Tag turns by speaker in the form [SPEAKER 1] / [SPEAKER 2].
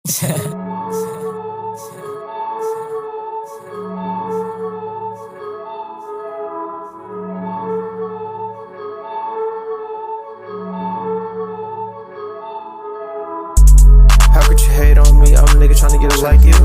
[SPEAKER 1] How could you hate on me? I'm a nigga tryna get it like you.